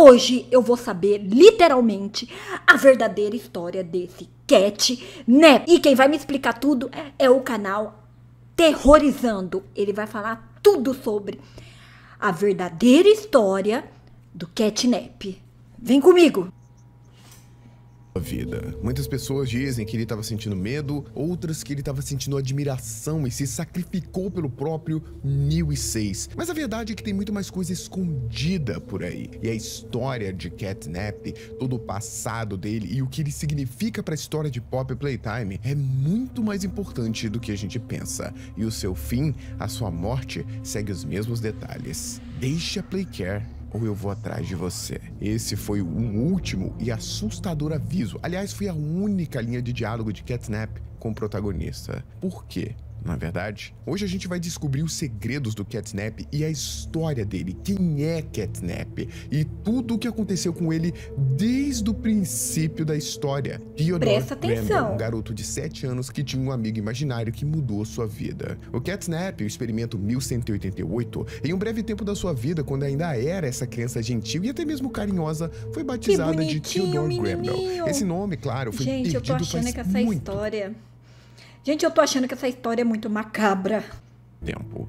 Hoje eu vou saber, literalmente, a verdadeira história desse catnap. E quem vai me explicar tudo é o canal Terrorizando. Ele vai falar tudo sobre a verdadeira história do catnap. Vem comigo! Vida. Muitas pessoas dizem que ele estava sentindo medo, outras que ele estava sentindo admiração e se sacrificou pelo próprio 1006. Mas a verdade é que tem muito mais coisa escondida por aí. E a história de Catnap, todo o passado dele e o que ele significa para a história de Poppy Playtime é muito mais importante do que a gente pensa. E o seu fim, a sua morte, segue os mesmos detalhes. Deixe a Playcare ou eu vou atrás de você. Esse foi um último e assustador aviso. Aliás, foi a única linha de diálogo de Catnap com o protagonista. Por quê? Na verdade, hoje a gente vai descobrir os segredos do Catnap e a história dele, quem é Catnap e tudo o que aconteceu com ele desde o princípio da história. Theodore Randall, um garoto de 7 anos que tinha um amigo imaginário que mudou sua vida. O Catnap, o experimento 1188, em um breve tempo da sua vida, quando ainda era essa criança gentil e até mesmo carinhosa, foi batizada de Theodore Randall. Esse nome, claro, foi perdido. Gente, eu tô achando que essa história... Gente, eu tô achando que essa história é muito macabra.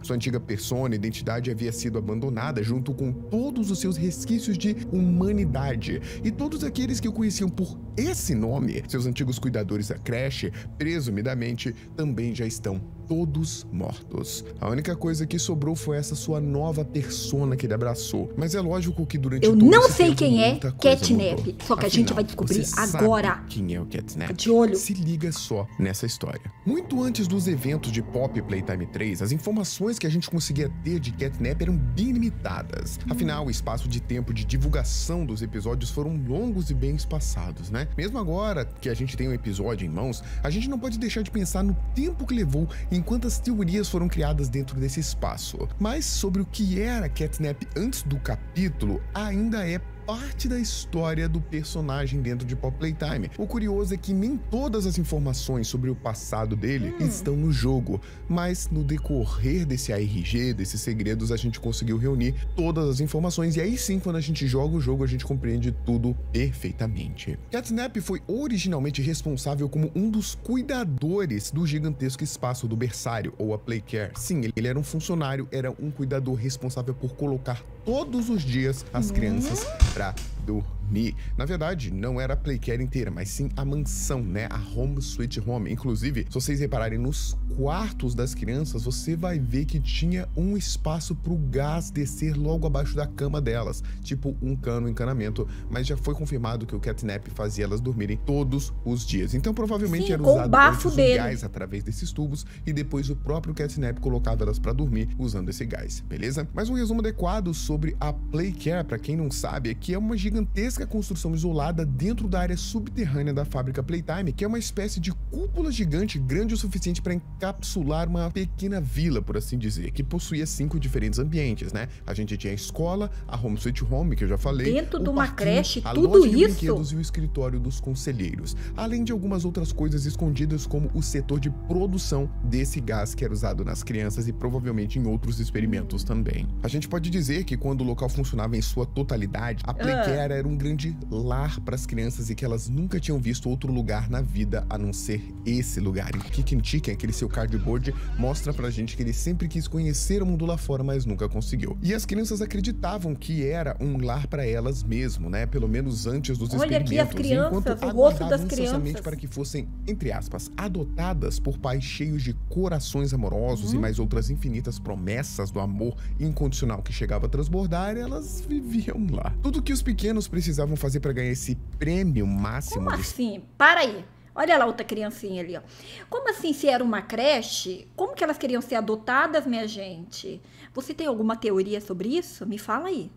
Sua antiga persona e identidade havia sido abandonada junto com todos os seus resquícios de humanidade. E todos aqueles que o conheciam por esse nome, seus antigos cuidadores da creche, presumidamente, também já estão todos mortos. A única coisa que sobrou foi essa sua nova persona que ele abraçou. Mas é lógico que durante todo esse tempo, eu não sei quem é Catnap, só que a gente vai descobrir agora. Quem é o Catnap? De olho. Se liga só nessa história. Muito antes dos eventos de Poppy Playtime 3, as informações que a gente conseguia ter de Catnap eram bem limitadas. Afinal, o espaço de tempo de divulgação dos episódios foram longos e bem espaçados, né? Mesmo agora que a gente tem um episódio em mãos, a gente não pode deixar de pensar no tempo que levou e em quantas teorias foram criadas dentro desse espaço. Mas sobre o que era Catnap antes do capítulo ainda é parte da história do personagem dentro de Poppy Playtime. O curioso é que nem todas as informações sobre o passado dele estão no jogo, mas no decorrer desse ARG, desses segredos, a gente conseguiu reunir todas as informações e aí sim, quando a gente joga o jogo, a gente compreende tudo perfeitamente. Catnap foi originalmente responsável como um dos cuidadores do gigantesco espaço do berçário, ou a Playcare. Sim, ele era um funcionário, era um cuidador responsável por colocar todos os dias as crianças pra dormir. Na verdade, não era a Playcare inteira, mas sim a mansão, né? A Home Sweet Home. Inclusive, se vocês repararem nos quartos das crianças, você vai ver que tinha um espaço pro gás descer logo abaixo da cama delas, tipo um encanamento, mas já foi confirmado que o Catnap fazia elas dormirem todos os dias. Então, provavelmente era usado antes o gás através desses tubos e depois o próprio Catnap colocava elas pra dormir usando esse gás, beleza? Mas um resumo adequado sobre a Playcare, pra quem não sabe, é que é uma gigantesca construção isolada dentro da área subterrânea da fábrica Playtime, que é uma espécie de cúpula gigante grande o suficiente para encapsular uma pequena vila, por assim dizer, que possuía 5 diferentes ambientes, né? A gente tinha a escola, a Home Sweet Home, que eu já falei, dentro de uma creche, a tudo loja de isso, brinquedos e o escritório dos conselheiros, além de algumas outras coisas escondidas, como o setor de produção desse gás que era usado nas crianças e provavelmente em outros experimentos também. A gente pode dizer que quando o local funcionava em sua totalidade, a Playcare era um grande lar para as crianças e que elas nunca tinham visto outro lugar na vida a não ser esse lugar. E o Kickin' Chicken, aquele seu cardboard, mostra pra gente que ele sempre quis conhecer o mundo lá fora, mas nunca conseguiu. E as crianças acreditavam que era um lar para elas mesmo, né? Pelo menos antes dos experimentos. Olha aqui as crianças, o rosto das crianças, para que fossem, entre aspas, adotadas por pais cheios de corações amorosos e mais outras infinitas promessas do amor incondicional que chegava a transbordar, elas viviam lá. Tudo que os pequenos precisavam fazer para ganhar esse prêmio máximo. Como assim? Para aí. Olha lá outra criancinha ali, ó. Como assim, se era uma creche? Como que elas queriam ser adotadas, minha gente? Você tem alguma teoria sobre isso? Me fala aí.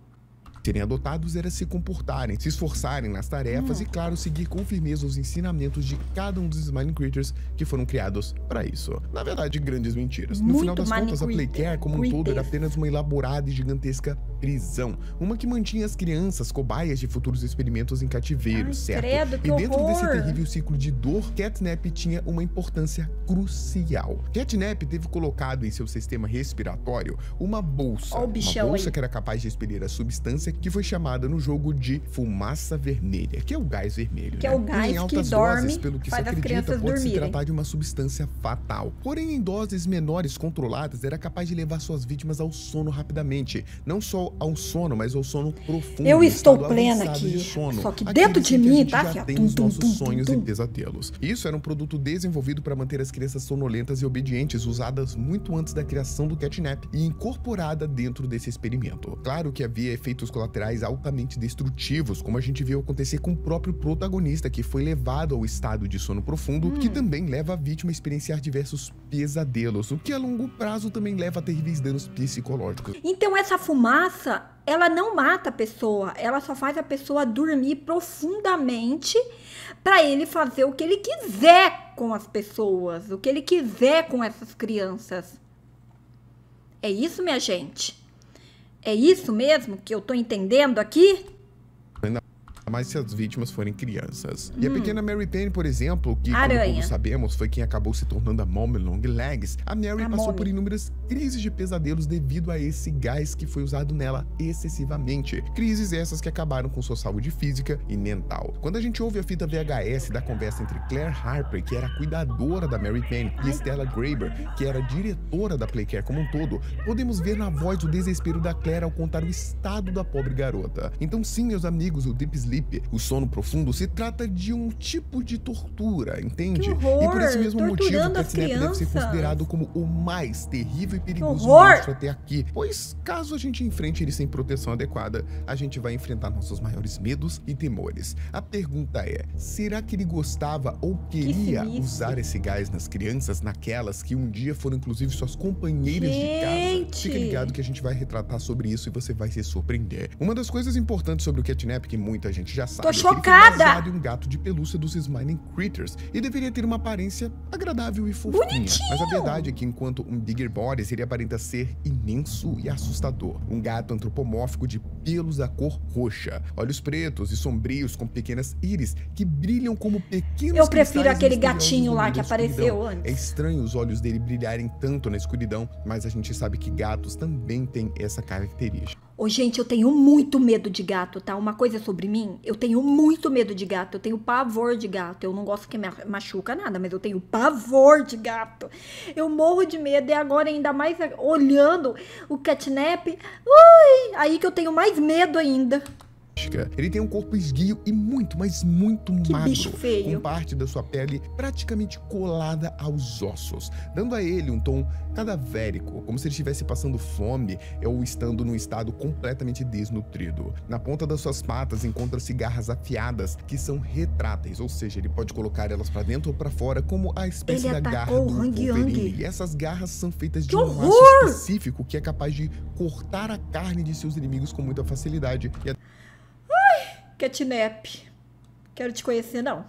Serem adotados era se comportarem, se esforçarem nas tarefas e, claro, seguir com firmeza os ensinamentos de cada um dos Smiling Creatures que foram criados para isso. Na verdade, grandes mentiras. No final das contas, a Playcare como um todo era apenas uma elaborada e gigantesca prisão. Uma que mantinha as crianças cobaias de futuros experimentos em cativeiro, certo? Credo, que e dentro horror. desse terrível ciclo de dor, Catnap tinha uma importância crucial. Catnap teve colocado em seu sistema respiratório uma bolsa. Ó, o bichão uma bolsa aí. que era capaz de expelir a substância substância que foi chamada no jogo de fumaça vermelha, que é o gás vermelho, que é o gás em altas que dorme, doses, pelo que se faz as acredita, crianças pode se dormirem. tratar de uma substância fatal. Porém, em doses menores controladas, era capaz de levar suas vítimas ao sono rapidamente. Não só ao sono, mas ao sono profundo. Eu estou estado plena avançado aqui. de sono. Só que Aquele dentro de em que a mim, gente tá, já fia? tem Tum, os tum, nossos tum, sonhos tum, e tum. pesadelos. Isso era um produto desenvolvido para manter as crianças sonolentas e obedientes, usadas muito antes da criação do catnap e incorporada dentro desse experimento. Claro que havia efeitos colaterais altamente destrutivos, como a gente viu acontecer com o próprio protagonista, que foi levado ao estado de sono profundo, que também leva a vítima a experienciar diversos pesadelos, o que a longo prazo também leva a terríveis danos psicológicos. Então essa fumaça, ela não mata a pessoa, ela só faz a pessoa dormir profundamente para ele fazer o que ele quiser com as pessoas, o que ele quiser com essas crianças. É isso, minha gente? É isso mesmo que eu tô entendendo aqui? Mas se as vítimas forem crianças. E a pequena Mary Payne, por exemplo, que, como Aranha. todos sabemos, foi quem acabou se tornando a Mommy Longlegs, a Mary passou Mommy. por inúmeras crises de pesadelos devido a esse gás que foi usado nela excessivamente. Crises essas que acabaram com sua saúde física e mental. Quando a gente ouve a fita VHS da conversa entre Claire Harper, que era a cuidadora da Mary Payne, e Stella Graber, que era a diretora da Playcare como um todo, podemos ver na voz o desespero da Claire ao contar o estado da pobre garota. Então sim, meus amigos, o Deep Sleep, o sono profundo, se trata de um tipo de tortura, entende? Que horror, E por esse mesmo motivo, o torturando as catnap deve ser crianças. considerado como o mais terrível e perigoso horror! monstro até aqui. Pois, caso a gente enfrente ele sem proteção adequada, a gente vai enfrentar nossos maiores medos e temores. A pergunta é, será que ele gostava ou queria sinistro. usar esse gás nas crianças, naquelas que um dia foram inclusive suas companheiras de casa? Gente! Fique ligado que a gente vai retratar sobre isso e você vai se surpreender. Uma das coisas importantes sobre o catnap, que muita gente já sabe, Tô é que ele foi chocada! baseado em um gato de pelúcia dos Smiling Critters e deveria ter uma aparência agradável e fofinha. Bonitinho! Mas a verdade é que enquanto um Bigger Bodies, ele aparenta ser imenso e assustador. Um gato antropomórfico de pelos da cor roxa, olhos pretos e sombrios com pequenas íris que brilham como pequenos Eu prefiro cristais aquele misteriosos gatinho no lá meio que da apareceu escuridão. antes. É estranho os olhos dele brilharem tanto na escuridão, mas a gente sabe que gatos também têm essa característica. Ô, gente, eu tenho muito medo de gato, tá? Uma coisa sobre mim, eu tenho muito medo de gato, eu tenho pavor de gato. Eu não gosto que me machuca nada, mas eu tenho pavor de gato. Eu morro de medo e agora ainda mais olhando o catnap, ui, aí que eu tenho mais medo ainda. Ele tem um corpo esguio e muito, mas muito Que magro, bicho feio. com parte da sua pele praticamente colada aos ossos, dando a ele um tom cadavérico, como se ele estivesse passando fome ou estando num estado completamente desnutrido. Na ponta das suas patas encontra-se garras afiadas que são retráteis, ou seja, ele pode colocar elas para dentro ou para fora, como a espécie Ele da garra atacou do o Hang Wolverine. Yang. E essas garras são feitas de Que um horror! aço específico que é capaz de cortar a carne de seus inimigos com muita facilidade e Catnap, quero te conhecer, não.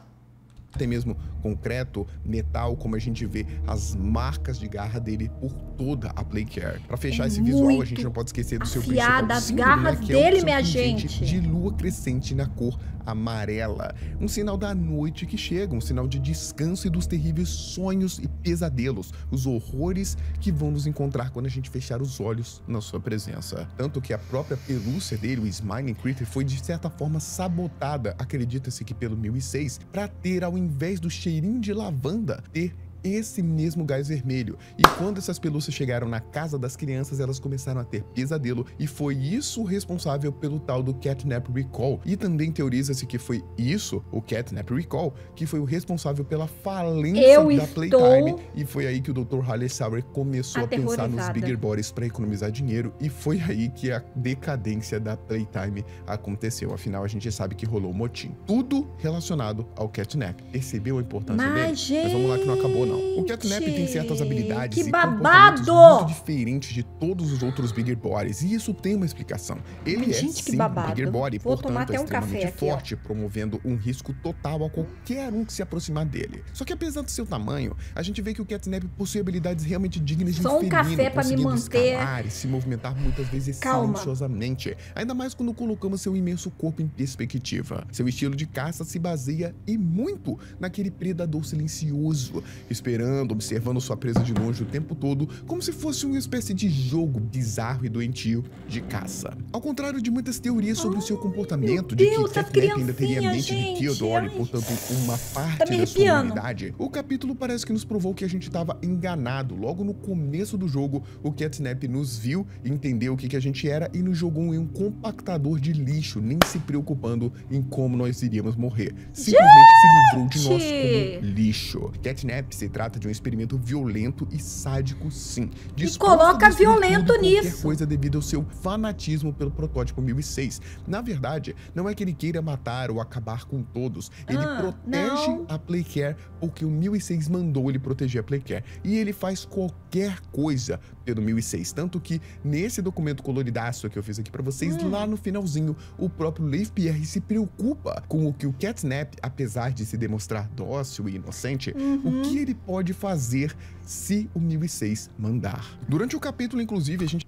até mesmo concreto, metal, como a gente vê as marcas de garra dele por toda a Playcare. Para fechar esse visual, a gente não pode esquecer do seu principal afiada as símbolo, garras que é o dele, seu minha pingente gente. de lua crescente na cor amarela. Um sinal da noite que chega, um sinal de descanso e dos terríveis sonhos e pesadelos, os horrores que vão nos encontrar quando a gente fechar os olhos na sua presença. Tanto que a própria pelúcia dele, o Smiling Critter, foi de certa forma sabotada, acredita-se que pelo 1006, para ter, ao invés do cheirinho de lavanda, ter esse mesmo gás vermelho. E quando essas pelúcias chegaram na casa das crianças, elas começaram a ter pesadelo, e foi isso responsável pelo tal do Catnap Recall. E também teoriza-se que foi isso, o Catnap Recall, que foi o responsável pela falência da Playtime, e foi aí que o Dr. Halle Sauer começou a pensar nos Bigger Bodies para economizar dinheiro, e foi aí que a decadência da Playtime aconteceu. Afinal, a gente sabe que rolou um motim. Tudo relacionado ao Catnap. Percebeu a importância dele? Mas vamos lá que não acabou, não. O Catnap tem certas habilidades que e babado! comportamentos muito diferentes de todos os outros Bigger Bodies, e isso tem uma explicação. Ele é, gente, que sim, um babado. Bigger Body, Vou tomar portanto, é até um café extremamente aqui, ó. forte, promovendo um risco total a qualquer um que se aproximar dele. Só que apesar do seu tamanho, a gente vê que o Catnap possui habilidades realmente dignas de Só um felino, café pra me conseguindo manter. escalar e se movimentar muitas vezes Calma. silenciosamente. Ainda mais quando colocamos seu imenso corpo em perspectiva. Seu estilo de caça se baseia e muito naquele predador silencioso, esperando, observando sua presa de longe o tempo todo, como se fosse uma espécie de jogo bizarro e doentio de caça. Ao contrário de muitas teorias sobre o seu comportamento, de que Catnap ainda teria a mente de Theodore e, portanto, uma parte da sua humanidade, o capítulo parece que nos provou que a gente estava enganado. Logo no começo do jogo, o Catnap nos viu, entendeu o que a gente era e nos jogou em um compactador de lixo, nem se preocupando em como nós iríamos morrer. Simplesmente se livrou de nós como lixo. Catnap se trata de um experimento violento e sádico, sim. E coloca violento nisso. Qualquer coisa devido ao seu fanatismo pelo protótipo 1006. Na verdade, não é que ele queira matar ou acabar com todos. Ele protege a Playcare porque o 1006 mandou ele proteger a Playcare. E ele faz qualquer coisa pelo 1006. Tanto que nesse documento coloridaço que eu fiz aqui pra vocês, lá no finalzinho, o próprio Leif Pierre se preocupa com o que o Catnap, apesar de se demonstrar dócil e inocente, o que ele pode fazer se o 1006 mandar. Durante o capítulo, inclusive, a gente...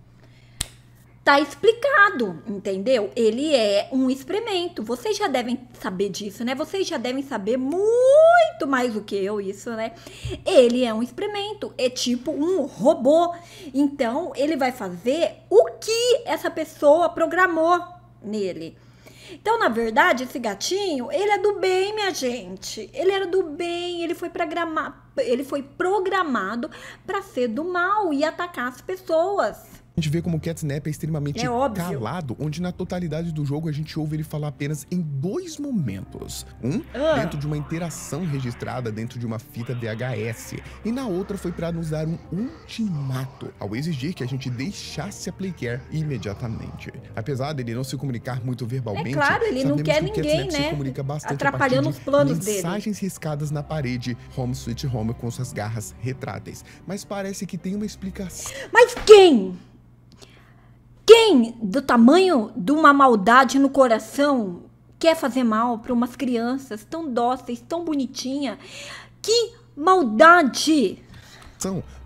Tá explicado, entendeu? Ele é um experimento. Vocês já devem saber disso, né? Vocês já devem saber muito mais do que eu isso, né? Ele é um experimento, é tipo um robô. Então, ele vai fazer o que essa pessoa programou nele. Então, na verdade, esse gatinho, ele é do bem, minha gente. Ele era do bem, ele foi programado para ser do mal e atacar as pessoas. A gente vê como o Catnap é extremamente calado, onde na totalidade do jogo a gente ouve ele falar apenas em 2 momentos. Dentro de uma interação registrada dentro de uma fita VHS, e na outra foi para nos dar um ultimato, ao exigir que a gente deixasse a Playcare imediatamente. Apesar dele não se comunicar muito verbalmente, é claro, ele não quer ninguém, né? Se comunica bastante atrapalhando os planos dele. Mensagens riscadas na parede, Home Sweet Home com suas garras retráteis. Mas parece que tem uma explicação. Mas quem? Quem, do tamanho de uma maldade no coração, quer fazer mal para umas crianças tão dóceis, tão bonitinhas? Que maldade!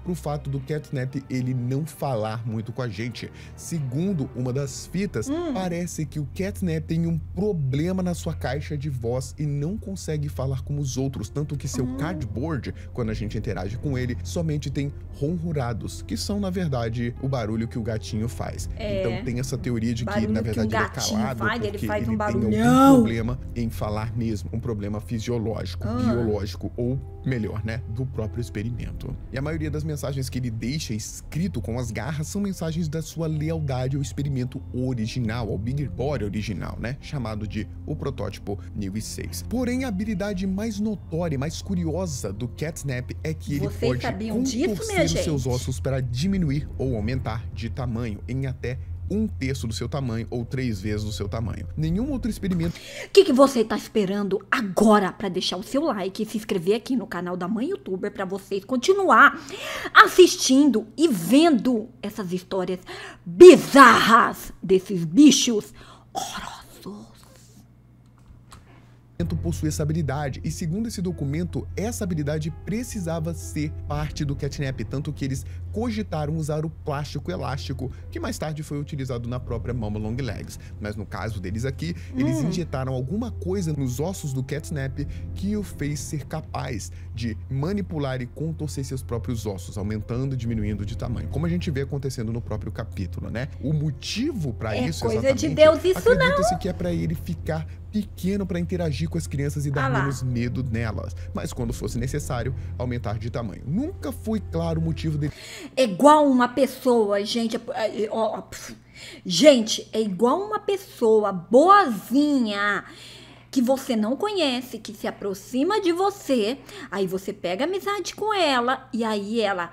Pro fato do Catnap ele não falar muito com a gente. Segundo uma das fitas, parece que o Catnap tem um problema na sua caixa de voz e não consegue falar como os outros, tanto que seu cardboard, quando a gente interage com ele, somente tem ronronados, que são, na verdade, o barulho que o gatinho faz. Então tem essa teoria de que, na verdade, ele é calado porque ele faz tem algum problema em falar mesmo, um problema fisiológico, biológico ou melhor, né, do próprio experimento. E a maioria das mensagens que ele deixa escrito com as garras são mensagens da sua lealdade ao experimento original, ao Big Body original, né, chamado de o protótipo 1006. Porém, a habilidade mais notória e mais curiosa do Catnap é que ele pode contorcer os seus ossos para diminuir ou aumentar de tamanho em até 1/3 do seu tamanho ou 3 vezes o seu tamanho. Nenhum outro experimento... O que você tá esperando agora para deixar o seu like e se inscrever aqui no canal da Mãe Youtuber para vocês continuar assistindo e vendo essas histórias bizarras desses bichos horrorosos? Possui essa habilidade, e segundo esse documento, essa habilidade precisava ser parte do Catnap, tanto que eles cogitaram usar o plástico elástico, que mais tarde foi utilizado na própria Mama Long Legs. Mas no caso deles aqui, eles injetaram alguma coisa nos ossos do Catnap que o fez ser capaz de manipular e contorcer seus próprios ossos, aumentando e diminuindo de tamanho, como a gente vê acontecendo no próprio capítulo, né? O motivo para isso, coisa de Deus, isso não. Acredita-se que é para ele ficar pequeno para interagir com as crianças e dar menos medo nelas, mas quando fosse necessário, aumentar de tamanho. Nunca foi claro o motivo dele. É igual uma pessoa, gente, gente, é igual uma pessoa boazinha que você não conhece, que se aproxima de você, aí você pega amizade com ela e aí ela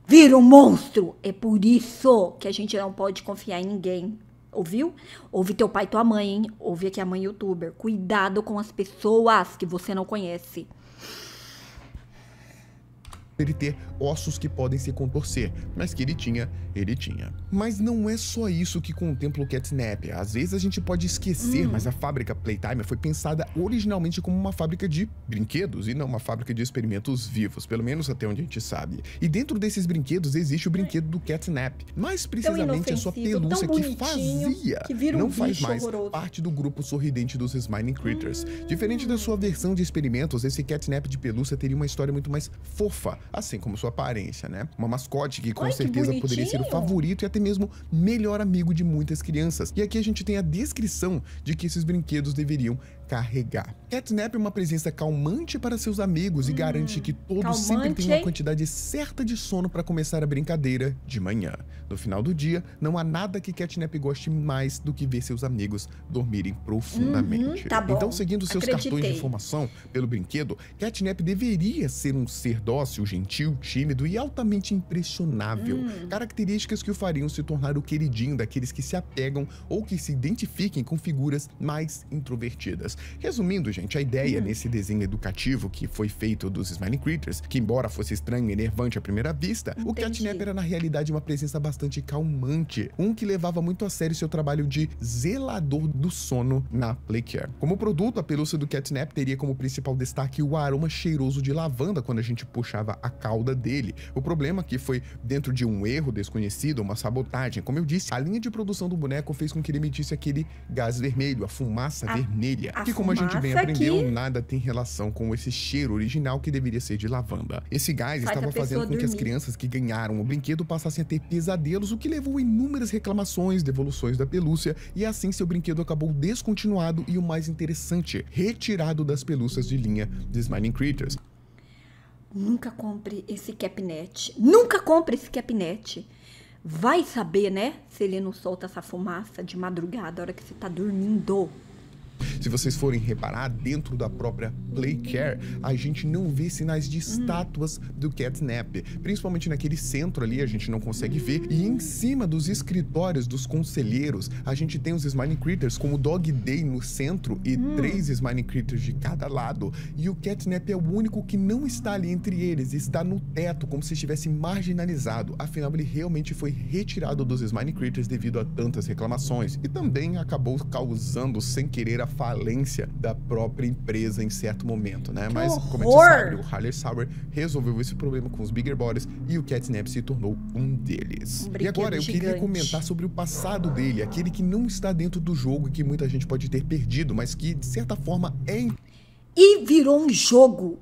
vira um monstro. É por isso que a gente não pode confiar em ninguém. Ouviu? Ouve teu pai e tua mãe, hein? Ouve aqui a Mãe Youtuber. Cuidado com as pessoas que você não conhece. ele ter ossos que podem se contorcer, mas que ele tinha. Mas não é só isso que contempla o Catnap. Às vezes a gente pode esquecer, mas a fábrica Playtime foi pensada originalmente como uma fábrica de brinquedos e não uma fábrica de experimentos vivos, pelo menos até onde a gente sabe. E dentro desses brinquedos existe o brinquedo do Catnap, mais precisamente a sua pelúcia que fazia, não faz mais parte do grupo sorridente dos Smiling Critters. Diferente da sua versão de experimentos, esse Catnap de pelúcia teria uma história muito mais fofa, assim como sua aparência, né? Uma mascote que com certeza poderia ser o favorito e até mesmo melhor amigo de muitas crianças. E aqui a gente tem a descrição de que esses brinquedos deveriam carregar. Catnap é uma presença calmante para seus amigos e garante que todos sempre têm uma quantidade certa de sono para começar a brincadeira de manhã. No final do dia, não há nada que Catnap goste mais do que ver seus amigos dormirem profundamente. Tá bom. Então, seguindo seus cartões de informação pelo brinquedo, Catnap deveria ser um ser dócil, gentil, tímido e altamente impressionável. Características que o fariam se tornar o queridinho daqueles que se apegam ou que se identifiquem com figuras mais introvertidas. Resumindo, gente, a ideia nesse desenho educativo que foi feito dos Smiling Critters, que embora fosse estranho e enervante à primeira vista, o Catnap era na realidade uma presença bastante calmante, que levava muito a sério seu trabalho de zelador do sono na Playcare. Como produto, a pelúcia do Catnap teria como principal destaque o aroma cheiroso de lavanda quando a gente puxava a cauda dele. O problema aqui foi dentro de um erro desconhecido, uma sabotagem. Como eu disse, a linha de produção do boneco fez com que ele emitisse aquele gás vermelho, a fumaça vermelha, que como a gente bem aprendeu, nada tem relação com esse cheiro original que deveria ser de lavanda. Esse gás estava fazendo com que as crianças que ganharam o brinquedo passassem a ter pesadelos, o que levou a inúmeras reclamações, devoluções da pelúcia, e assim seu brinquedo acabou descontinuado e, o mais interessante, retirado das pelúcias de linha de Smiling Critters. Nunca compre esse Capnet. Nunca compre esse Capnet. Vai saber, né? Se ele não solta essa fumaça de madrugada, a hora que você tá dormindo. Se vocês forem reparar, dentro da própria Playcare, a gente não vê sinais de estátuas do Catnap. Principalmente naquele centro ali, a gente não consegue ver. E em cima dos escritórios dos conselheiros, a gente tem os Smiling Critters, como o Dog Day no centro e 3 Smiling Critters de cada lado. E o Catnap é o único que não está ali entre eles, está no teto, como se estivesse marginalizado. Afinal, ele realmente foi retirado dos Smiling Critters devido a tantas reclamações. E também acabou causando, sem querer, a falência da própria empresa em certo momento, né? Mas, como a gente sabe, o Harley Sauer resolveu esse problema com os Bigger Bodies e o Catnap se tornou um deles. E agora eu queria comentar sobre o passado dele, aquele que não está dentro do jogo e que muita gente pode ter perdido, mas que, de certa forma, E virou um jogo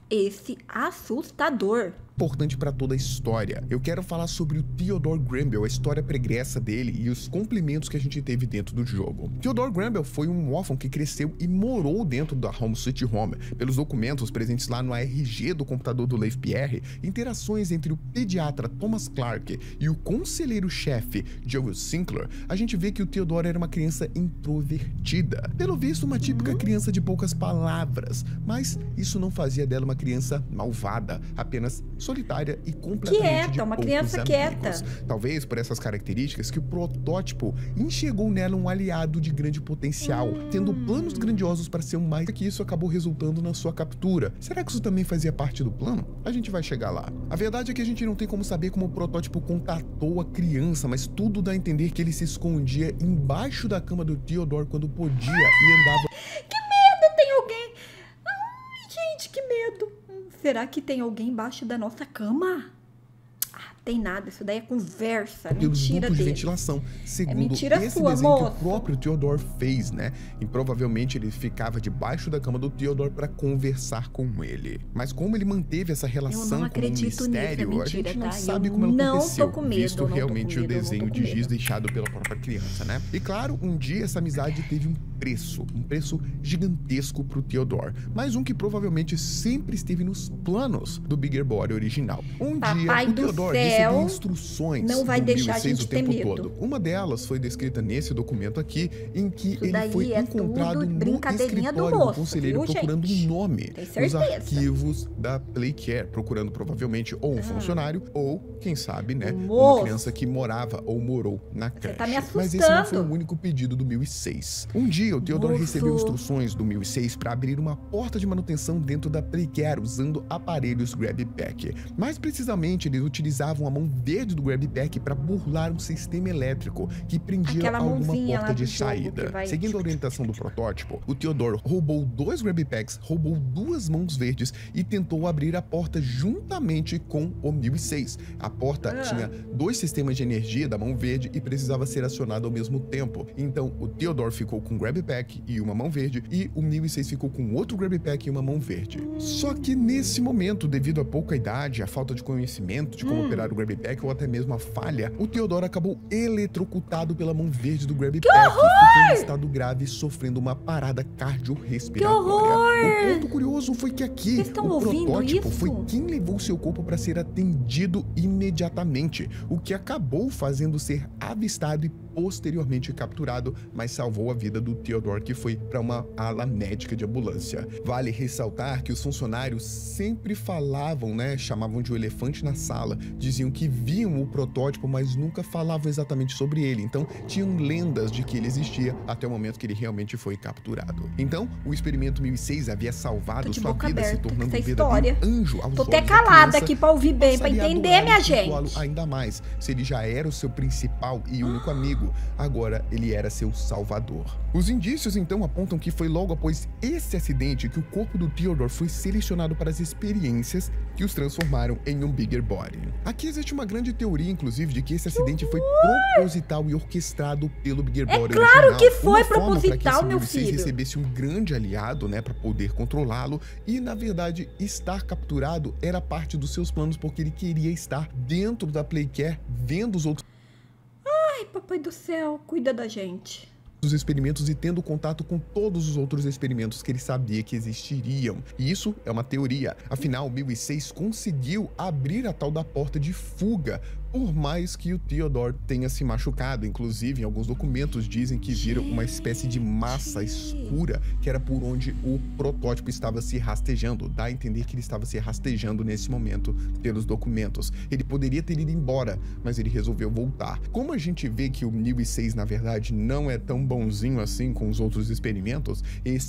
esse assustador. Importante para toda a história. Eu quero falar sobre o Theodore Granville, a história pregressa dele e os complementos que a gente teve dentro do jogo. Theodore Granville foi um órfão que cresceu e morou dentro da Home Sweet Home. Pelos documentos presentes lá no ARG do computador do Leif Pierre, interações entre o pediatra Thomas Clark e o conselheiro-chefe Joel Sinclair, a gente vê que o Theodore era uma criança introvertida. Pelo visto, uma típica criança de poucas palavras, mas isso não fazia dela uma criança malvada, apenas solitária e completamente quieta, uma criança quieta. Talvez por essas características que o protótipo enxergou nela um aliado de grande potencial, tendo planos grandiosos para ser um mais que isso acabou resultando na sua captura. Será que isso também fazia parte do plano? A gente vai chegar lá. A verdade é que a gente não tem como saber como o protótipo contatou a criança, mas tudo dá a entender que ele se escondia embaixo da cama do Theodore quando podia e andava... Que medo! Tem alguém... Ai, gente, que medo! Será que tem alguém embaixo da nossa cama? Ah, tem nada. Isso daí é conversa. Pelos Mentira dutos de dele. ventilação. Segundo mentira esse sua, desenho moço. que o próprio Theodore fez, né? E provavelmente ele ficava debaixo da cama do Theodore para conversar com ele. Mas como ele manteve essa relação com o mistério, mentira, a gente não tá? sabe como ela aconteceu. Tô com medo, visto realmente o desenho de giz deixado pela própria criança, né? E claro, um dia essa amizade teve um preço gigantesco pro Theodore, mas que provavelmente sempre esteve nos planos do Bigger Body original. Um dia, o Theodore recebia instruções não vai do deixar a 1006 gente o tempo ter medo. todo. Uma delas foi descrita nesse documento aqui, em que Isso ele daí foi é encontrado tudo no brincadeirinha do escritório do moço, conselheiro viu, procurando gente? um nome Tem nos certeza. arquivos da Playcare, procurando provavelmente ou um funcionário ou, quem sabe, né, uma Moço. criança que morava ou morou na Você creche. tá me Mas esse não foi o assustando. único pedido do 1006. Um dia, o Theodore Moço. recebeu instruções do 1006 para abrir uma porta de manutenção dentro da Playcare usando aparelhos GrabPack. Mais precisamente, eles utilizavam a mão verde do GrabPack para burlar um sistema elétrico que prendia Aquela alguma mãozinha lá porta do de jogo saída. que vai- Seguindo a orientação do protótipo, o Theodore roubou 2 GrabPacks, roubou 2 mãos verdes e tentou abrir a porta juntamente com o 1006. A porta tinha 2 sistemas de energia da mão verde e precisava ser acionada ao mesmo tempo. Então, o Theodore ficou com um GrabPack e uma mão verde e o 1006 ficou com outro GrabPack e uma mão verde. Só que nesse momento, devido à pouca idade, à falta de conhecimento de como operar o GrabPack ou até mesmo a falha, o Theodore acabou eletrocutado pela mão verde do GrabPack, ficando em estado grave, sofrendo uma parada cardiorrespiratória. O ponto curioso foi que aqui Vocês estão o ouvindo protótipo isso? foi quem levou seu corpo para ser atendido imediatamente, o que acabou fazendo ser avistado e posteriormente capturado, mas salvou a vida do Theodore, que foi para uma ala médica de ambulância. Vale ressaltar que os funcionários sempre falavam, né, chamavam de o elefante na sala, diziam que viam o protótipo, mas nunca falavam exatamente sobre ele, então tinham lendas de que ele existia até o momento que ele realmente foi capturado. Então, o experimento 1006 havia salvado Tô de sua boca vida, se aberta tornando com um essa verdadeiro história. anjo aos Tô olhos até da calada criança, aqui pra ouvir bem, pra passaria a entender, adorar minha e cultuá-lo gente. ainda mais. Se ele já era o seu principal e único amigo, agora ele era seu salvador. Os indícios então apontam que foi logo após esse acidente que o corpo do Theodore foi selecionado para as experiências que os transformaram em um Bigger Body. Aqui existe uma grande teoria, inclusive, de que esse acidente foi proposital e orquestrado pelo Bigger Body claro original. que foi Uma forma para que proposital, esse meu 1006 filho. recebesse um grande aliado, né, para poder controlá-lo, e na verdade estar capturado era parte dos seus planos, porque ele queria estar dentro da Playcare, vendo os outros Ai, papai do céu, cuida da gente. dos experimentos e tendo contato com todos os outros experimentos que ele sabia que existiriam. E isso é uma teoria. Afinal, 1006 conseguiu abrir a tal da porta de fuga, por mais que o Theodore tenha se machucado. Inclusive, em alguns documentos dizem que viram uma espécie de massa escura, que era por onde o protótipo estava se rastejando. Dá a entender que ele estava se rastejando nesse momento pelos documentos. Ele poderia ter ido embora, mas ele resolveu voltar. Como a gente vê que o 1006, na verdade, não é tão bonzinho assim com os outros experimentos,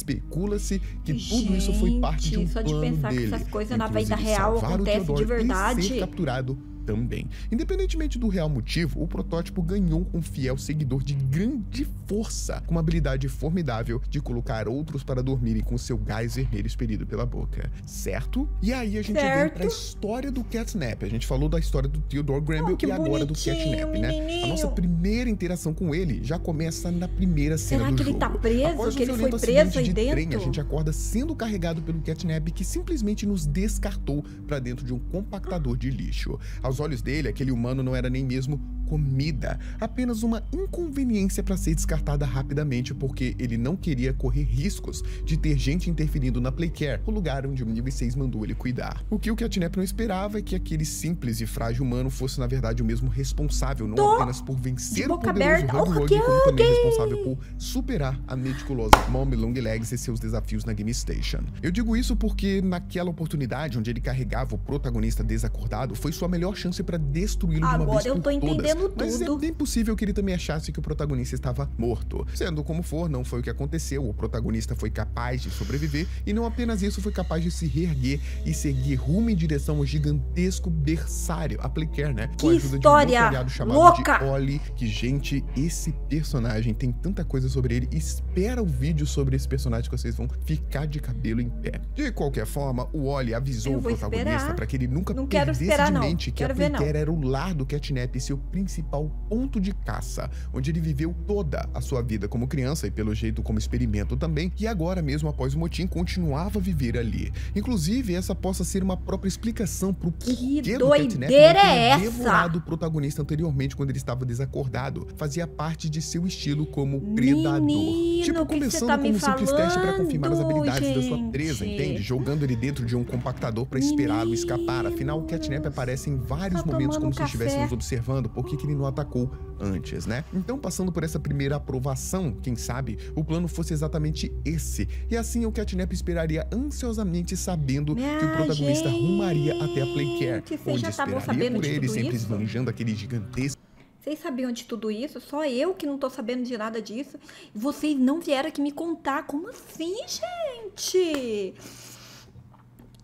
especula-se que tudo isso foi parte de um Gente, só de plano pensar que dele. essas coisas na vida Inclusive, real salvar o acontecem de Theodore e verdade. ser capturado também. Independentemente do real motivo, o protótipo ganhou um fiel seguidor de grande força, com uma habilidade formidável de colocar outros para dormirem com seu gás vermelho expelido pela boca, certo? E aí a gente vem pra história do Catnap. A gente falou da história do Theodore Granville que e agora do bonitinho, Catnap, né? A menininho. nossa primeira interação com ele já começa na primeira cena Será do que ele jogo. tá preso? Após um Que ele foi violento preso acidente aí de trem, dentro? a gente acorda sendo carregado pelo Catnap, que simplesmente nos descartou para dentro de um compactador de lixo. Aos olhos dele, aquele humano não era nem mesmo comida, apenas uma inconveniência para ser descartada rapidamente, porque ele não queria correr riscos de ter gente interferindo na Playcare, o lugar onde o 1006 mandou ele cuidar. O que o Catnap não esperava é que aquele simples e frágil humano fosse na verdade o mesmo responsável, não apenas por vencer o poderoso Hug, como também responsável por superar a meticulosa Mommy Long Legs e seus desafios na Game Station. Eu digo isso porque naquela oportunidade onde ele carregava o protagonista desacordado, foi sua melhor chance para destruí-lo de uma vez Agora eu por tô entendendo todas. Mas é tudo. bem possível que ele também achasse que o protagonista estava morto. Sendo como for, não foi o que aconteceu. O protagonista foi capaz de sobreviver e não apenas isso, foi capaz de se reerguer e seguir rumo em direção ao gigantesco berçário, a Playcare, né? Com a ajuda história de um notoriado chamado louca! de Oli, que, gente, esse personagem tem tanta coisa sobre ele. Espera o vídeo sobre esse personagem que vocês vão ficar de cabelo em pé. De qualquer forma, o Oli avisou Eu o vou protagonista esperar. para que ele nunca Não quero perdesse esperar, de não. mente que a Quero ver, não. Playcare era o lar do Catnap e seu principal ponto de caça, onde ele viveu toda a sua vida como criança e pelo jeito como experimento também, e agora mesmo após o motim continuava a viver ali. Inclusive, essa possa ser uma própria explicação pro porquê do Catnap ter devorado o protagonista anteriormente quando ele estava desacordado. Fazia parte de seu estilo como predador. Menino, Tipo, que começando tá como um simples teste pra confirmar as habilidades da sua gente? presa, entende? Jogando ele dentro de um compactador pra esperá-lo escapar. Afinal, o Catnap aparece em vários Tá momentos tomando como se café. estivéssemos observando por que ele não atacou antes, né? Então, passando por essa primeira aprovação, quem sabe o plano fosse exatamente esse. E assim o Catnap esperaria ansiosamente sabendo que o protagonista rumaria até a Playcare, Vocês onde já estavam esperaria sabendo por de ele, tudo sempre isso? esbanjando aquele gigantesco Vocês sabiam de tudo isso? Só eu que não tô sabendo de nada disso. E vocês não vieram aqui me contar. Como assim, gente?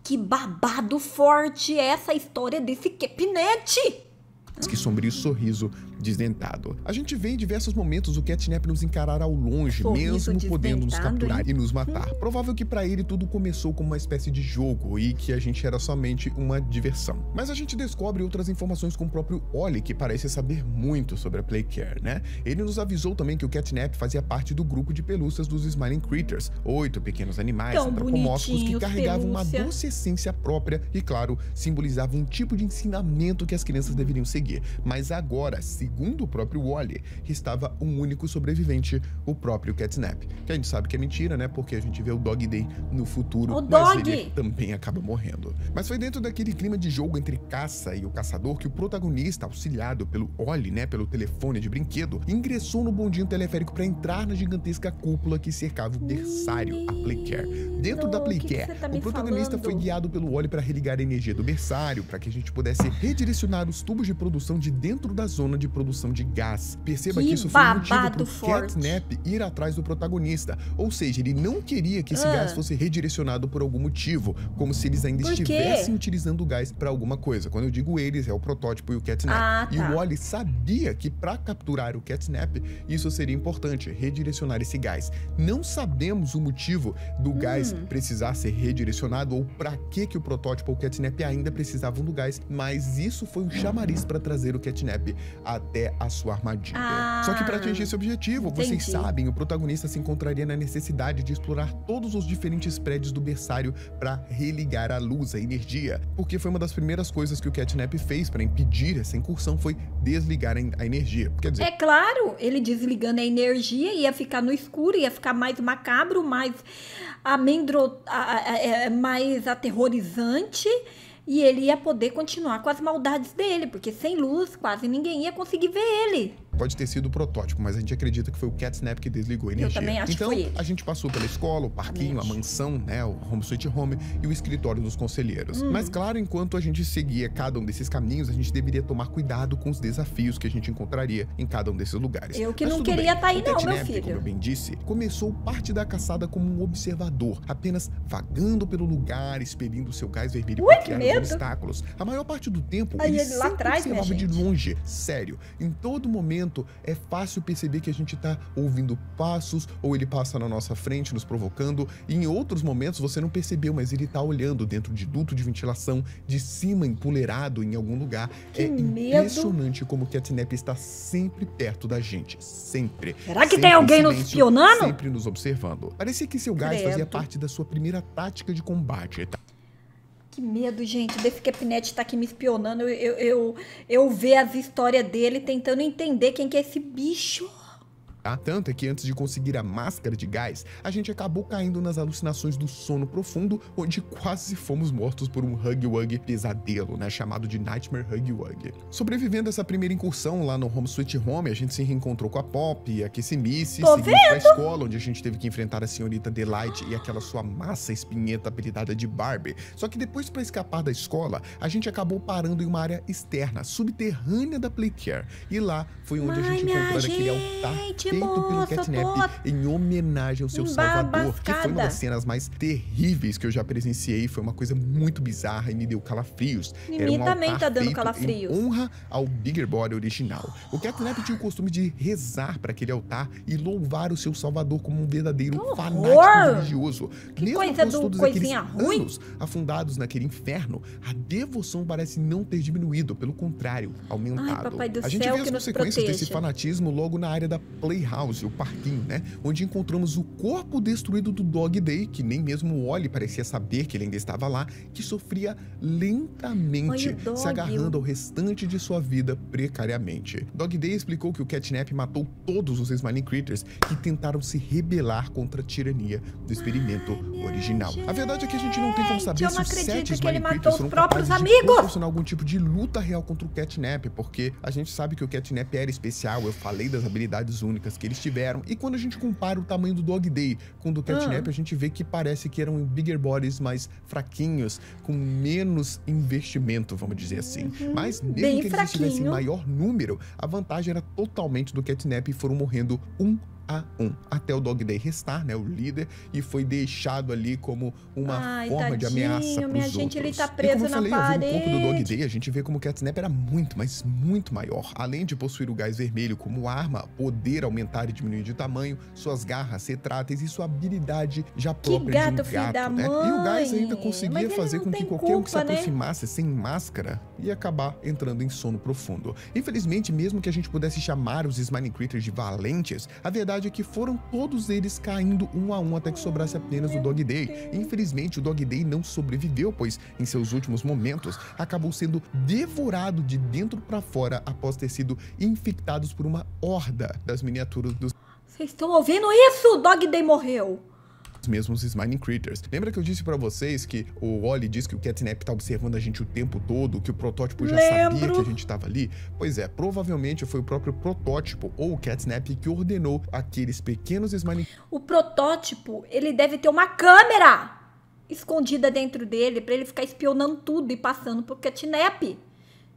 Que babado forte é essa história desse Catnap? que sombrio sorriso desdentado. A gente vê em diversos momentos o Catnap nos encarar ao longe, Sorriso mesmo podendo nos desdentado, capturar hein? e nos matar. Provável que pra ele tudo começou como uma espécie de jogo e que a gente era somente uma diversão. Mas a gente descobre outras informações com o próprio Oli, que parece saber muito sobre a Playcare, né? Ele nos avisou também que o Catnap fazia parte do grupo de pelúcias dos Smiling Critters, 8 pequenos animais Tão antropomórficos que bonitinhos, carregavam uma pelúcia. doce essência própria e, claro, simbolizavam um tipo de ensinamento que as crianças deveriam seguir. Mas agora, segundo o próprio Wally, estava um único sobrevivente, o próprio Catnap. Que a gente sabe que é mentira, né? Porque a gente vê o Dog Day no futuro, O mas Dog! ele também acaba morrendo. Mas foi dentro daquele clima de jogo entre caça e o caçador que o protagonista, auxiliado pelo Wally, né? Pelo telefone de brinquedo, ingressou no bondinho teleférico para entrar na gigantesca cúpula que cercava o berçário, a Playcare. Dentro da O que Playcare, você tá me o protagonista falando? foi guiado pelo Wally para religar a energia do berçário, para que a gente pudesse redirecionar os tubos de produção de dentro da zona de produção de gás. Perceba Que que isso foi um motivo babado pro forte. Catnap ir atrás do protagonista. Ou seja, ele não queria que esse gás fosse redirecionado por algum motivo, como se eles ainda Por quê? estivessem utilizando o gás para alguma coisa. Quando eu digo eles, é o protótipo e o Catnap. Ah, E tá. o Wally sabia que para capturar o Catnap, isso seria importante, redirecionar esse gás. Não sabemos o motivo do gás precisar ser redirecionado ou para que o protótipo ou o Catnap ainda precisavam do gás, mas isso foi um chamariz para trazer o Catnap até a sua armadilha. Ah, Só que para atingir esse objetivo, vocês entendi. sabem, o protagonista se encontraria na necessidade de explorar todos os diferentes prédios do berçário para religar a luz, a energia, porque foi uma das primeiras coisas que o Catnap fez para impedir essa incursão, foi desligar a energia. Quer dizer, É claro, ele desligando a energia ia ficar no escuro, ia ficar mais macabro, mais mais aterrorizante. E ele ia poder continuar com as maldades dele, porque sem luz quase ninguém ia conseguir ver ele. pode ter sido o protótipo, mas a gente acredita que foi o Catnap que desligou a energia. também acho que então, foi ele. a gente passou pela escola, o parquinho, a mansão, né, o Home Sweet Home e o escritório dos conselheiros. Mas claro, enquanto a gente seguia cada um desses caminhos, a gente deveria tomar cuidado com os desafios que a gente encontraria em cada um desses lugares. Eu que Mas não tudo queria bem. tá aí O não, meu Catnap, filho. como eu bem disse, começou parte da caçada como um observador, apenas vagando pelo lugar, expelindo seu gás vermelho Ui, para que criar medo. obstáculos. A maior parte do tempo, Aí ele ele lá sempre atrás, minha observava de gente. longe. Sério, em todo momento é fácil perceber que a gente tá ouvindo passos ou ele passa na nossa frente nos provocando, e em outros momentos você não percebeu, mas ele tá olhando dentro de duto de ventilação, de cima empoleirado em algum lugar. Que é medo. impressionante como o Catnap está sempre perto da gente, sempre. Será que Sempre tem em alguém nos silêncio, espionando? Sempre nos observando. Parecia que seu gás fazia Credo. parte da sua primeira tática de combate. Que medo, gente, desse Capnet tá aqui me espionando. Eu ver as histórias dele tentando entender quem que é esse bicho. Tá? Tanto é que antes de conseguir a máscara de gás, a gente acabou caindo nas alucinações do sono profundo, onde quase fomos mortos por um Huggy Wuggy pesadelo, né, chamado de Nightmare Huggy Wuggy. Sobrevivendo essa primeira incursão lá no Home Sweet Home, a gente se reencontrou com a Pop, a Kissimice, Tô seguimos pra escola, onde a gente teve que enfrentar a senhorita Delight e aquela sua massa espinhenta apelidada de Barbie. Só que depois, pra escapar da escola, a gente acabou parando em uma área externa, subterrânea da Playcare. E lá foi onde a gente encontrou aquele altar feito pelo Catnap em homenagem ao seu salvador, que foi uma das cenas mais terríveis que eu já presenciei. Foi uma coisa muito bizarra e me deu calafrios. Era um também tá dando calafrios. Em honra ao Bigger Body original. O Catnap tinha o costume de rezar para aquele altar e louvar o seu salvador como um verdadeiro fanático religioso. Mesmo após todos aqueles anos afundados naquele inferno, a devoção parece não ter diminuído, pelo contrário, aumentado. Ai, papai do a gente céu, vê as consequências desse fanatismo logo na área da Playhouse, o parquinho, né? Onde encontramos o corpo destruído do Dog Day, que nem mesmo o Wally parecia saber que ele ainda estava lá, que sofria lentamente, se agarrando ao restante de sua vida precariamente. Dog Day explicou que o Catnap matou todos os Smiling Critters que tentaram se rebelar contra a tirania do experimento original. A verdade é que a gente não tem como saber se os 7 Smiling Critters foram capazes de proporcionar algum tipo de luta real contra o Catnap, porque a gente sabe que o Catnap era especial, eu falei das habilidades únicas que eles tiveram, e quando a gente compara o tamanho do Dog Day com o do Catnap, a gente vê que parece que eram Bigger Bodies mais fraquinhos, com menos investimento, vamos dizer assim. Mas mesmo que eles estivessem em maior número, a vantagem era totalmente do Catnap e foram morrendo um a um, até o Dog Day restar, né, o líder, e foi deixado ali como uma forma de ameaça pros outros. Ele tá preso, e como eu falei, ao ver o corpo do Dog Day, a gente vê como o Catnap era muito, mas muito maior. Além de possuir o gás vermelho como arma, poder aumentar e diminuir de tamanho, suas garras retráteis e sua habilidade já própria de um gato, né? E o gás ainda conseguia fazer com que qualquer um que se aproximasse sem máscara ia acabar entrando em sono profundo. Infelizmente, mesmo que a gente pudesse chamar os Smiling Critters de valentes, a verdade é que foram todos eles caindo um a um até que sobrasse apenas o Dog Day. Infelizmente, o Dog Day não sobreviveu, pois em seus últimos momentos acabou sendo devorado de dentro para fora após ter sido infectados por uma horda das miniaturas dos... Vocês estão ouvindo isso? O Dog Day morreu. Os mesmos Smiling Critters. Lembra que eu disse pra vocês que o Wally disse que o Catnap tá observando a gente o tempo todo, que o protótipo já sabia que a gente tava ali? Pois é, provavelmente foi o próprio protótipo ou o Catnap que ordenou aqueles pequenos Smiling... O protótipo, ele deve ter uma câmera escondida dentro dele pra ele ficar espionando tudo e passando pro Catnap.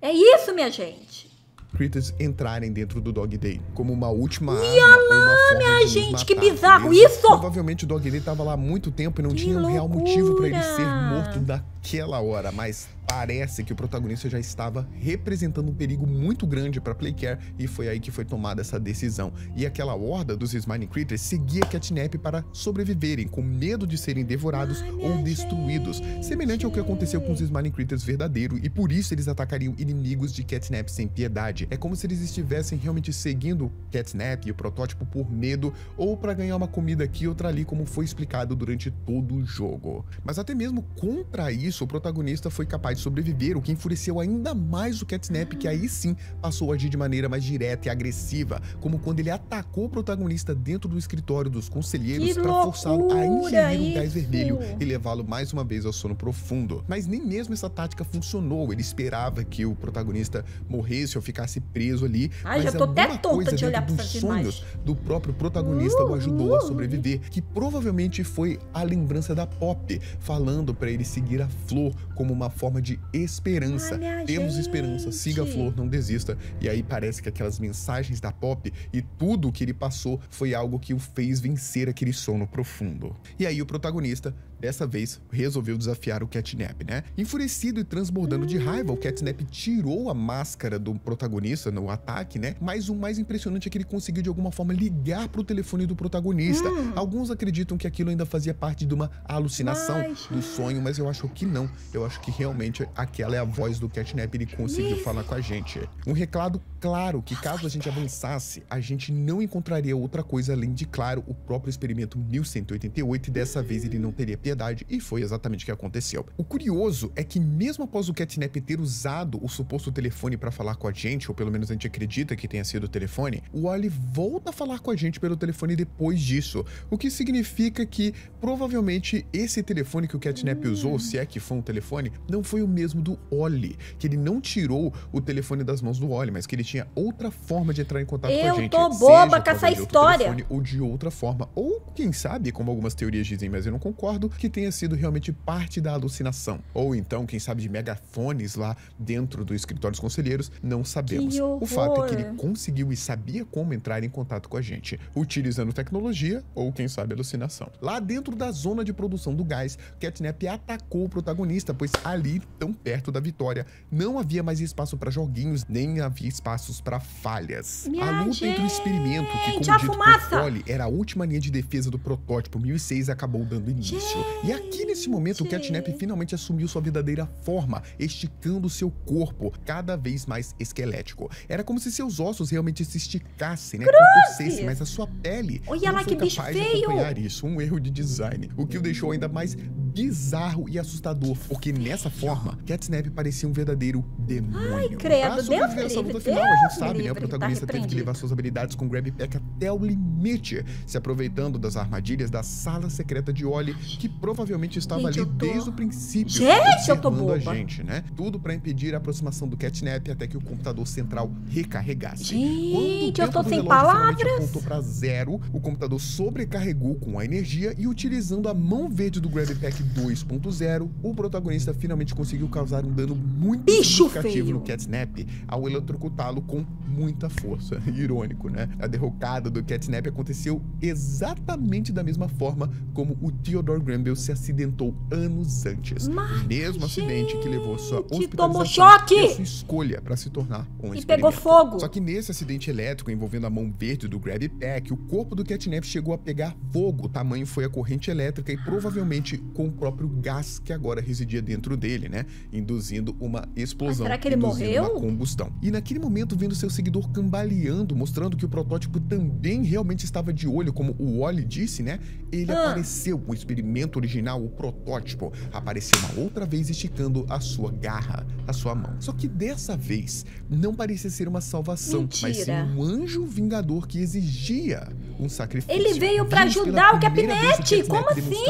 É isso, minha gente. Critters entrarem dentro do Dog Day como uma última arma, minha gente, que bizarro isso! Provavelmente o Dog Day tava lá há muito tempo e não tinha um real motivo para ele ser morto naquela hora, mas parece que o protagonista já estava representando um perigo muito grande para Playcare e foi aí que foi tomada essa decisão. E aquela horda dos Smiling Critters seguia Catnap para sobreviverem, com medo de serem devorados ou destruídos, semelhante ao que aconteceu com os Smiling Critters verdadeiros, e por isso eles atacariam inimigos de Catnap sem piedade. É como se eles estivessem realmente seguindo Catnap e o protótipo por medo ou para ganhar uma comida aqui e outra ali, como foi explicado durante todo o jogo. Mas até mesmo contra isso, o protagonista foi capaz de sobreviver, o que enfureceu ainda mais o Catnap, que aí sim passou a agir de maneira mais direta e agressiva, como quando ele atacou o protagonista dentro do escritório dos conselheiros para forçá-lo a ingerir o gás vermelho e levá-lo mais uma vez ao sono profundo. Mas nem mesmo essa tática funcionou, ele esperava que o protagonista morresse ou ficasse preso ali, mas já tô até tonta de olhar para essas sonhos do próprio protagonista o ajudou a sobreviver, que provavelmente foi a lembrança da Pop, falando para ele seguir a Flor como uma forma de esperança. Temos esperança, siga a Flor, não desista. E aí parece que aquelas mensagens da Pop e tudo o que ele passou foi algo que o fez vencer aquele sono profundo. E aí o protagonista, dessa vez, resolveu desafiar o Catnap, né? Enfurecido e transbordando de raiva, o Catnap tirou a máscara do protagonista no ataque, né? Mas o mais impressionante é que ele conseguiu de alguma forma ligar pro telefone do protagonista. Alguns acreditam que aquilo ainda fazia parte de uma alucinação do sonho, mas eu acho que não. Eu acho que realmente aquela é a voz do Catnap, ele conseguiu falar com a gente. Um recado claro que caso a gente avançasse, a gente não encontraria outra coisa além de, claro, o próprio experimento 1188, e dessa vez ele não teria piedade, e foi exatamente o que aconteceu. O curioso é que mesmo após o Catnap ter usado o suposto telefone para falar com a gente, ou pelo menos a gente acredita que tenha sido o telefone, o Wally volta a falar com a gente pelo telefone depois disso, o que significa que provavelmente esse telefone que o Catnap usou, se é que foi um telefone, não foi o mesmo do Oli, que ele não tirou o telefone das mãos do Oli, mas que ele tinha outra forma de entrar em contato com a gente. Eu tô boba com essa história. Ou de outra forma, ou quem sabe, como algumas teorias dizem, mas eu não concordo, que tenha sido realmente parte da alucinação. Ou então, quem sabe, de megafones lá dentro do escritório dos conselheiros, não sabemos. O fato é que ele conseguiu e sabia como entrar em contato com a gente, utilizando tecnologia ou, quem sabe, alucinação. Lá dentro da zona de produção do gás, Catnap atacou o protagonista, pois ali, tão perto da vitória, não havia mais espaço para joguinhos, nem havia espaços para falhas. A luta entre o experimento, que, como dito por Oli, era a última linha de defesa do protótipo 1006, acabou dando início. E aqui, nesse momento, o Catnap finalmente assumiu sua verdadeira forma, esticando seu corpo cada vez mais esquelético. Era como se seus ossos realmente se esticassem, né? Contorcessem, mas a sua pele não foi capaz de acompanhar isso. Um erro de design, o que o deixou ainda mais bizarro e assustador, porque nessa forma, Catnap parecia um verdadeiro demônio. Ai, credo, pra sobreviver essa luta final, a gente sabe, né? O protagonista teve que levar suas habilidades com Grab Pack até o limite, se aproveitando das armadilhas da sala secreta de Oli, que provavelmente estava ali desde o princípio. Gente, eu tô boba. Né? Tudo para impedir a aproximação do Catnap até que o computador central recarregasse. Gente, eu tô sem palavras. Apontou para 0, o computador sobrecarregou com a energia e, utilizando a mão verde do Grab Pack 2.0, o protagonista finalmente conseguiu causar um dano muito significativo no Catnap ao eletrocutá-lo com muita força. Irônico, né? A derrocada do Catnap aconteceu exatamente da mesma forma como o Theodore Granville se acidentou anos antes. O mesmo acidente que levou sua hospitalização e a sua escolha para se tornar um experimento. Pegou fogo. Só que nesse acidente elétrico envolvendo a mão verde do Grab Pack, o corpo do Catnap chegou a pegar fogo. O tamanho foi a corrente elétrica e provavelmente com o próprio gás que agora residia dentro dele, né? Induzindo uma explosão. Será que ele morreu? Uma combustão. E naquele momento, vendo seu seguidor cambaleando, mostrando que o protótipo também realmente estava de olho, como o Oli disse, né? Ele apareceu, o experimento original, o protótipo, apareceu uma outra vez esticando a sua garra, a sua mão. Só que dessa vez, não parecia ser uma salvação, mas sim um anjo vingador que exigia um sacrifício. Ele veio pra ajudar o Capinete, como assim?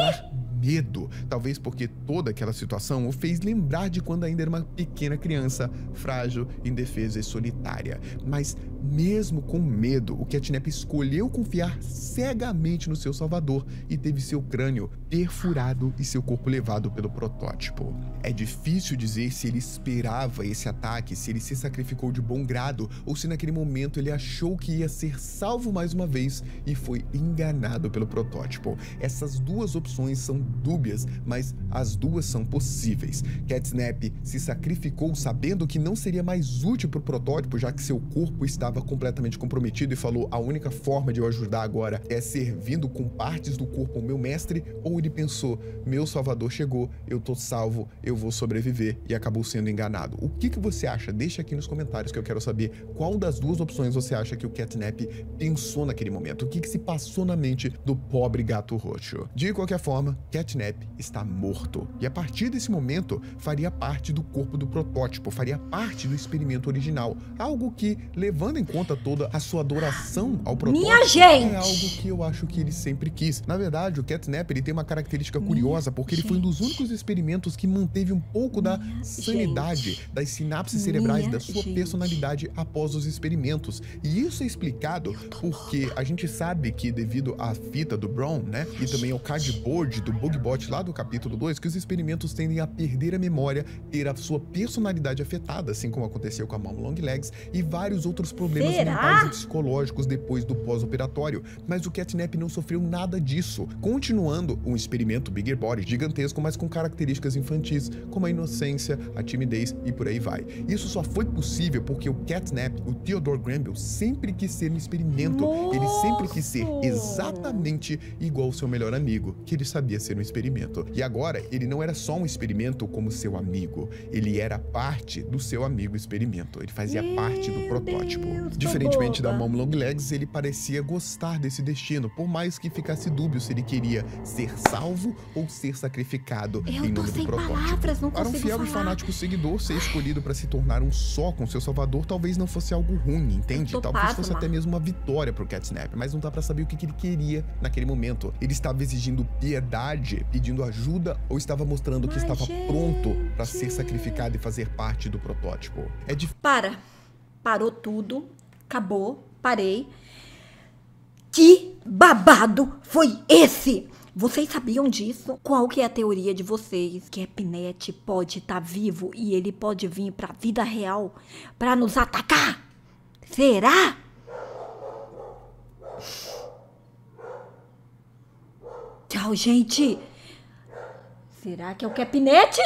Medo, talvez porque toda aquela situação o fez lembrar de quando ainda era uma pequena criança, frágil, indefesa e solitária. Mas mesmo com medo, o Catnap escolheu confiar cegamente no seu salvador e teve seu crânio perfurado e seu corpo levado pelo protótipo. É difícil dizer se ele esperava esse ataque, se ele se sacrificou de bom grado ou se naquele momento ele achou que ia ser salvo mais uma vez e foi enganado pelo protótipo. Essas duas opções são dúbias, mas as duas são possíveis. Catnap se sacrificou sabendo que não seria mais útil para o protótipo, já que seu corpo estava completamente comprometido, e falou: a única forma de eu ajudar agora é servindo com partes do corpo ao meu mestre. Ou ele pensou: meu salvador chegou, eu tô salvo, eu vou sobreviver, e acabou sendo enganado. O que você acha? Deixa aqui nos comentários que eu quero saber qual das duas opções você acha que o Catnap pensou naquele momento. O que se passou na mente do pobre gato roxo? De qualquer forma, Catnap está morto, e a partir desse momento faria parte do corpo do protótipo, faria parte do experimento original, algo que, levando em conta toda a sua adoração ao protótipo, é algo que eu acho que ele sempre quis. Na verdade, o Catnap, ele tem uma característica curiosa, porque ele foi um dos únicos experimentos que manteve um pouco da sanidade, das sinapses cerebrais, da sua personalidade após os experimentos. E isso é explicado porque a gente sabe que, devido à fita do Brown, né, e também ao cardboard do Bugbot lá do capítulo 2, que os experimentos tendem a perder a memória, ter a sua personalidade afetada, assim como aconteceu com a Mom Longlegs, e vários outros problemas mentais e psicológicos depois do pós-operatório. Mas o Catnap não sofreu nada disso, continuando um experimento Bigger Body gigantesco, mas com características infantis, como a inocência, a timidez e por aí vai. Isso só foi possível porque o Catnap, o Theodore Granville, sempre quis ser um experimento. Ele sempre quis ser exatamente igual ao seu melhor amigo, que ele sabia ser um experimento. E agora, ele não era só um experimento como seu amigo, ele era parte do seu amigo experimento. Ele fazia parte do protótipo. Diferentemente da Mom Longlegs, ele parecia gostar desse destino, por mais que ficasse dúbio se ele queria ser salvo ou ser sacrificado em nome do protótipo. Para um fiel e fanático seguidor, ser escolhido para se tornar um só com seu salvador talvez não fosse algo ruim, entende? Talvez fosse até mesmo uma vitória pro Catnap, mas não dá pra saber o que ele queria naquele momento. Ele estava exigindo piedade humilde, pedindo ajuda, ou estava mostrando que estava pronto para ser sacrificado e fazer parte do protótipo? Parou tudo. Acabou. Parei. Que babado foi esse? Vocês sabiam disso? Qual que é a teoria de vocês? Que Capnet pode estar vivo e ele pode vir pra vida real pra nos atacar? Será? Tchau, gente. Será que é o Capnet?